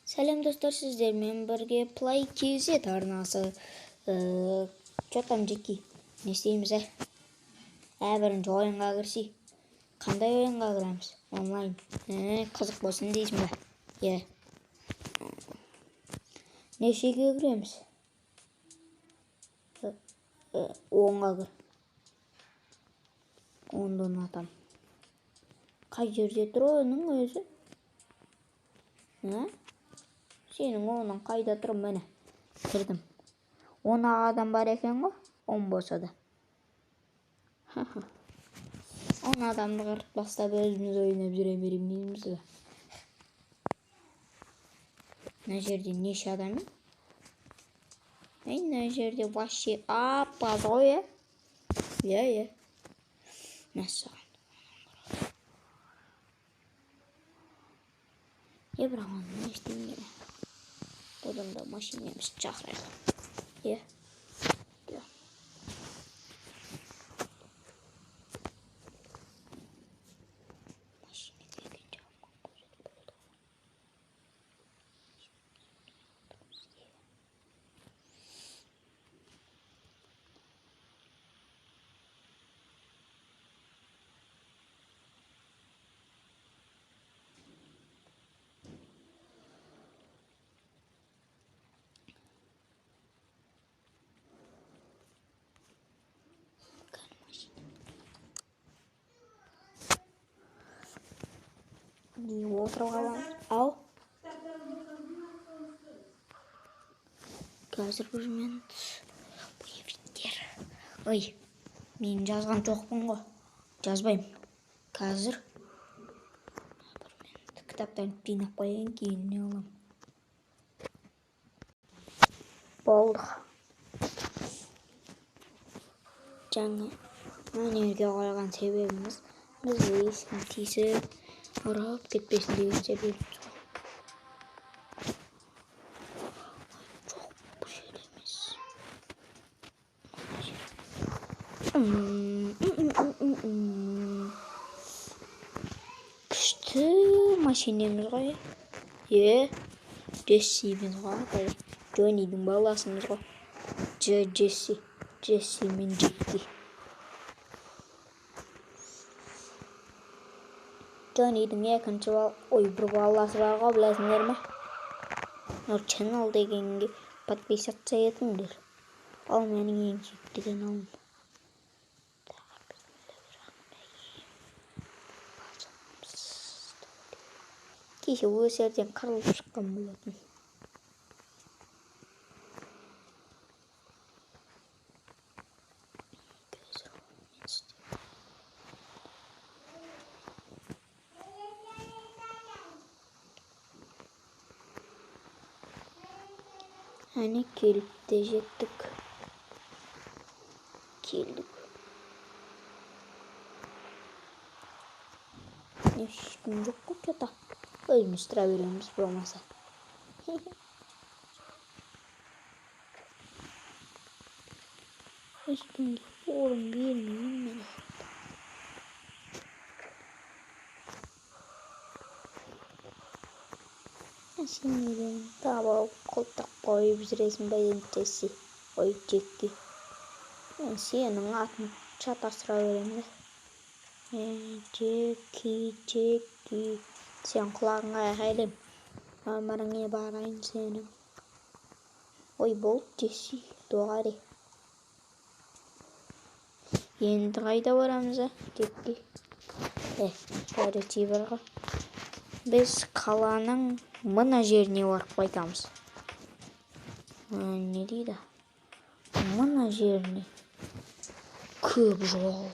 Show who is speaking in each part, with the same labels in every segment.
Speaker 1: Сәлем достар, сіздермен бірге Play KZ арнасы. Чотам жеки. Не істейміз, бірінші ойынға кірсей. Қандай ойынға кіреміз? Онлайн. Қызық болсын дейсің бе? Нешеге кіреміз? 10-ға кір. 10-дан атам. Қай жерде тұр оның өзі? Сенің оның қайда тұрым, мәне кірдім. 10 адам бар екен ғой, 10 болса да. 10 адамды қырып бастап өзіміз ойнап жүре берем дейміз бе? Мына жерде неше адам? Мына жерде вообще аз ғой, Иә. Мәссаған. Бірақ оны не істеймін керек? Одан да машинеміз шақырайық. Не отырып қаламыз? Ау? Қазір бір минут. Бұйбеттер. Мен жазған жоқпын ғой. Жазбайым. Қазір. Бір минут. Кітаптарын жинап қояйын, кейін не аламын. Болдық. Жаңа өнерге қойған себебіміз бізге ешкім тиісіп ұрып кетпесін деген себебіміз ғой. Жоқ, бұл жер емес. Күшті машинеміз ғой. Джессиміз ғой. Джоннидің баласымыз ғой. Джесси мен Джекки. Джоннидің екінші бір баласы бар ғой, білесіңдер ме? Channel дегенге подписаться етіңдер. Ал менің ең сүйікті каналым. Кеше осы жерден қырылып шыққан болатын. Әне келіп те жеттік. Келдік. Ешкім жоқ қой, что-то. Өзіміз тұра береміз болмаса. Ешкімге орын бермеймін мен. Сенеден таба қолтақ қойып жүресің бе, Джесси? Джекки. Мен сенің атын шатастыра беремін. Джекки. Сен құлағыңа айқайлайым. Өміріңе барайын сенің. Болды, Джесси. Доғари. Енді қайда барамыз, Джекки? Бәрі бар ғой. Біз қаланың мына жеріне барып қайтамыз. Не дейді? Мына жеріне. Көп жол.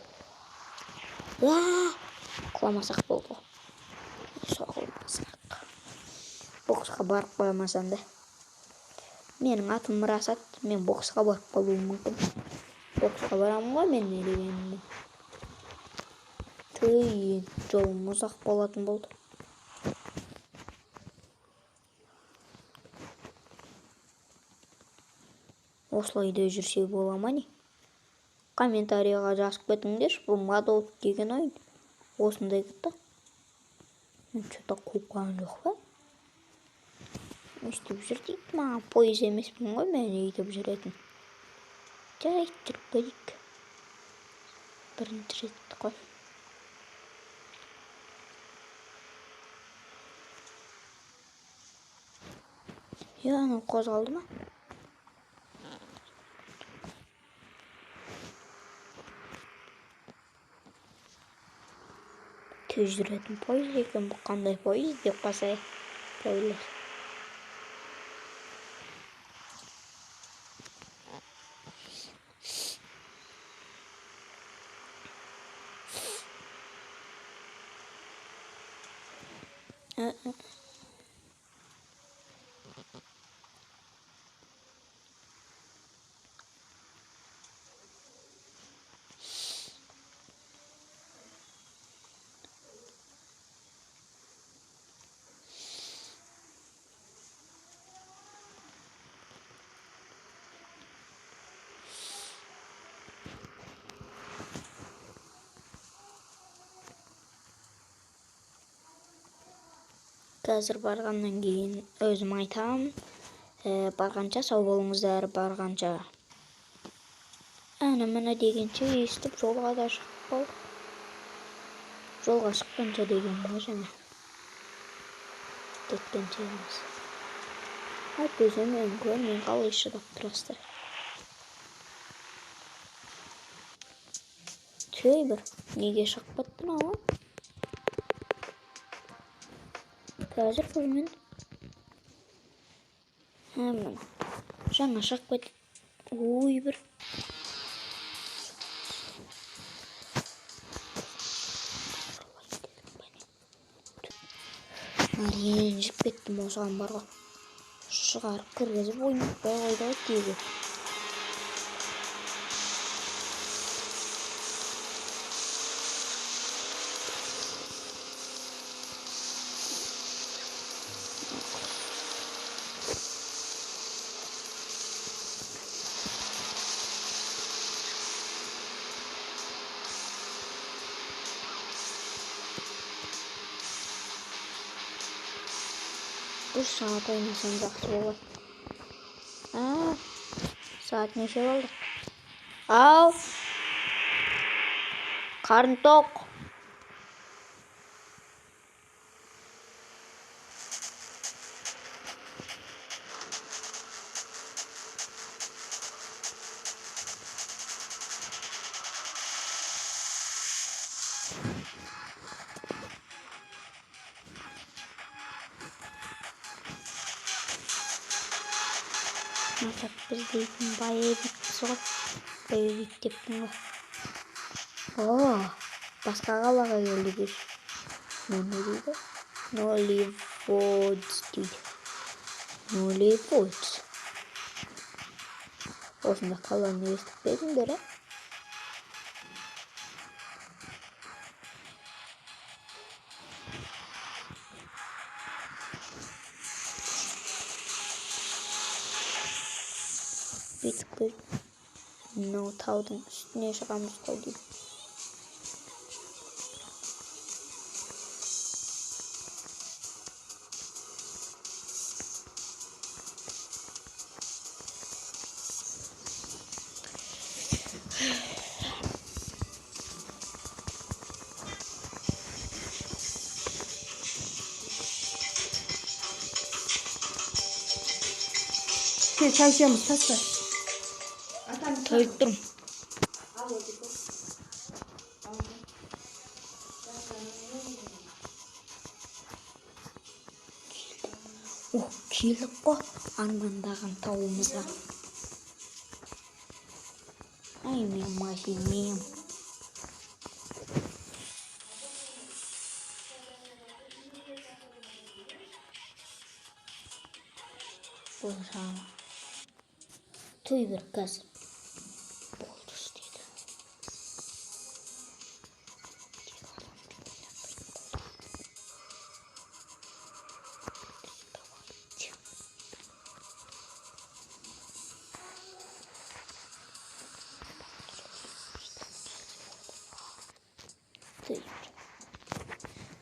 Speaker 1: Құламасақ болды. Соғылмасақ. Боксқа барып қоймасам да. Менің атым Расат. Мен боксқа барып қалуым мүмкін. Боксқа барамын ғой мен не дегенімді. Жолым ұзақ болатын болды. Осылайда жүрсе бола ма не? Комментарийға жазып кетіңдер. Бұл Мадоут деген ойын. Осындай кетті. Что-то қуқан жоқ па? Өстіп жүр дейді, маған пойыз емеспін ғой мен өйтіп жүретін. Жарайды, жүріп көрейік. Бірінші рет қой. Анау қозғалды ма? Тез жүретін пойыз екен, бұл қандай пойыз деп қалса біреулер. Қазір барғаннан кейін өзім айтамын. Барғанша сау болыңыздар, барғанша. Міне дегенше естіп жолға да шығып қалдық. Жолға шыққанша деген ғой жаңа. Кеткенше емес. Әйтпесе мен қалай шыдап тұрасыздар. Төй бір, неге шығып кеттің ала? Қазір көрмен. Міне. Жаңа шығып кеттік. Ой бір. Ренжіп кеттім осыған барға. Шығарып кіргізіп ойнатпай қойды тегі. Бір сағат ойнасам жақсы болады. Saat неше болды? Ау! Қарным тоқ. Насап біз дейтін боевикпіз ғой. Боевик деппін ғой. Басқа қалаға келдік. Не дейді? Нолливудс дейді. Нолливудс. Осында қаланы естіп педіңдер, Бүйтіп көр. Мынау таудың үстіне шығамыз ғой дейді.
Speaker 2: Çay içiyormuş tasla.
Speaker 1: Тойып тұрмын. Келдік қой армандаған тауымызға. Ай, мен машинем. Бұл жағы. Той бір қазір. Болды істеді.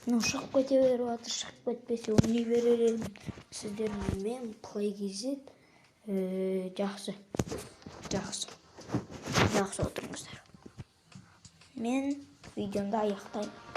Speaker 1: Ну, шығып кете беріп жатыр, шығып кетпесе ойнай берер едім. сіздер мен PlayKZ жақсы отырыңыздар. Мен видеомды аяқтаймын.